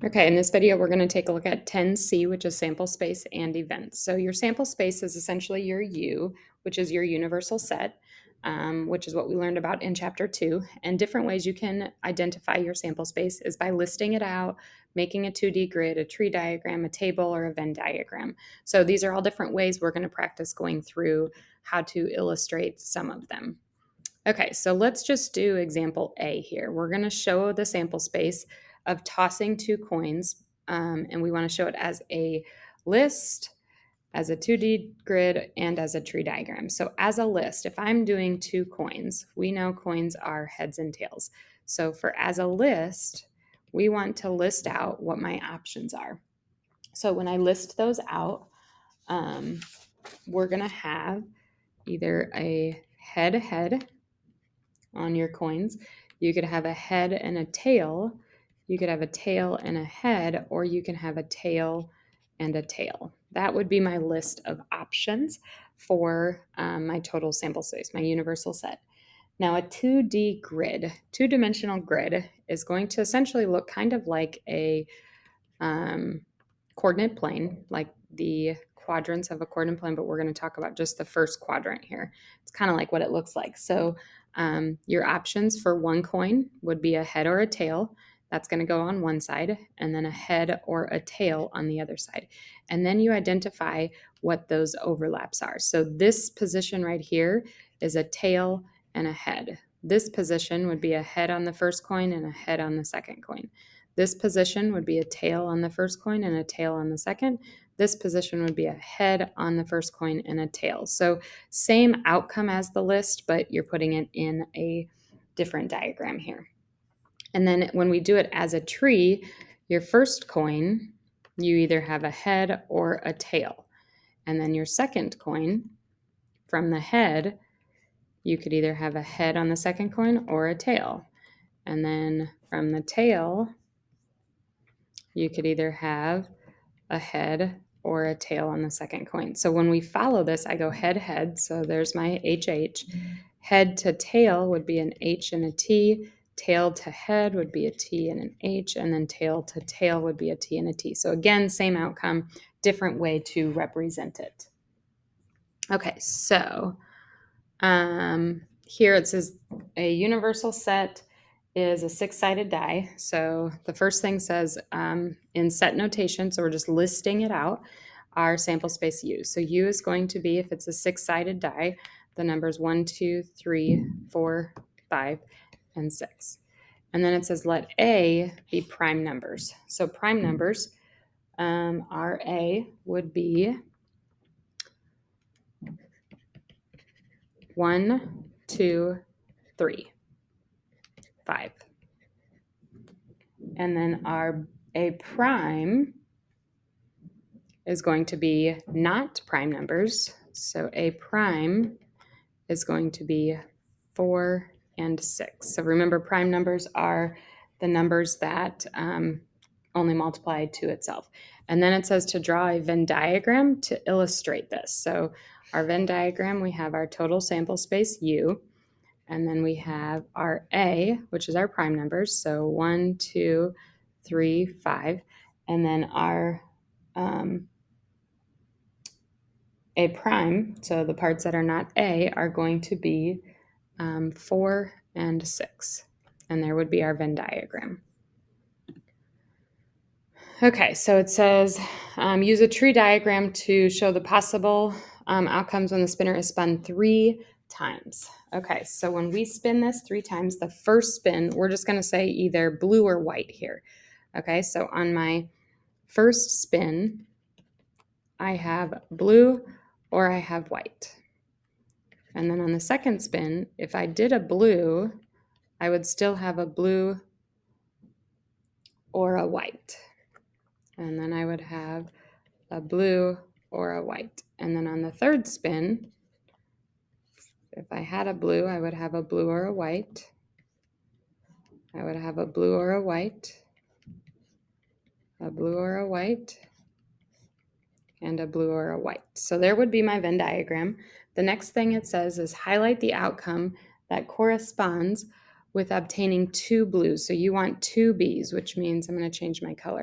Okay, in this video, we're going to take a look at 10C, which is sample space and events. So your sample space is essentially your U, which is your universal set, which is what we learned about in chapter 2. And different ways you can identify your sample space is by listing it out, making a 2D grid, a tree diagram, a table, or a Venn diagram. So these are all different ways we're going to practice going through how to illustrate some of them. Okay, so let's just do example A here. We're going to show the sample space of tossing 2 coins, and we want to show it as a list, as a 2D grid, and as a tree diagram. So as a list, if I'm doing 2 coins, we know coins are heads and tails. So for as a list, we want to list out what my options are. So when I list those out, we're going to have either a head on your coins. You could have a head and a tail. You could have a tail and a head, or you can have a tail and a tail. That would be my list of options for my total sample space, my universal set. Now, a 2D grid, two-dimensional grid, is going to essentially look kind of like a coordinate plane, like the quadrants of a coordinate plane, but we're going to talk about just the first quadrant here. It's kind of like what it looks like. So your options for 1 coin would be a head or a tail. That's going to go on one side, and then a head or a tail on the other side. And then you identify what those overlaps are. So this position right here is a tail and a head. This position would be a head on the first coin and a head on the second coin. This position would be a tail on the first coin and a tail on the second. This position would be a head on the first coin and a tail. So same outcome as the list, but you're putting it in a different diagram here. And then when we do it as a tree, your first coin, you either have a head or a tail. And then your second coin, from the head, you could either have a head on the second coin or a tail. And then from the tail, you could either have a head or a tail on the second coin. So when we follow this, I go head, head. So there's my HH. Head to tail would be an H and a T. Tail to head would be a T and an H. And then tail to tail would be a T and a T. So again, same outcome, different way to represent it. Okay, so here it says a universal set is a 6-sided die. So the first thing says in set notation, so we're just listing it out, our sample space U. So U is going to be, if it's a 6-sided die, the numbers 1, 2, 3, 4, 5, and 6. And then it says let A be prime numbers. So prime numbers, RA would be 1, 2, 3, 5. And then our A prime is going to be not prime numbers. So A prime is going to be 4 and 6. So remember, prime numbers are the numbers that only multiply to itself. And then it says to draw a Venn diagram to illustrate this. So our Venn diagram, we have our total sample space U, and then we have our A, which is our prime numbers. So 1, 2, 3, 5. And then our A prime, so the parts that are not A, are going to be 4 and 6. And there would be our Venn diagram. Okay, so it says use a tree diagram to show the possible outcomes when the spinner is spun 3 times. Okay, so when we spin this 3 times, the first spin, we're just going to say either blue or white here. Okay, so on my first spin, I have blue or I have white. And then on the second spin, if I did a blue, I would still have a blue or a white. And then I would have a blue or a white. And then on the third spin, if I had a blue, I would have a blue or a white. I would have a blue or a white, a blue or a white, and a blue or a white. So there would be my Venn diagram. The next thing it says is highlight the outcome that corresponds with obtaining 2 blues. So you want 2 Bs, which means I'm going to change my color.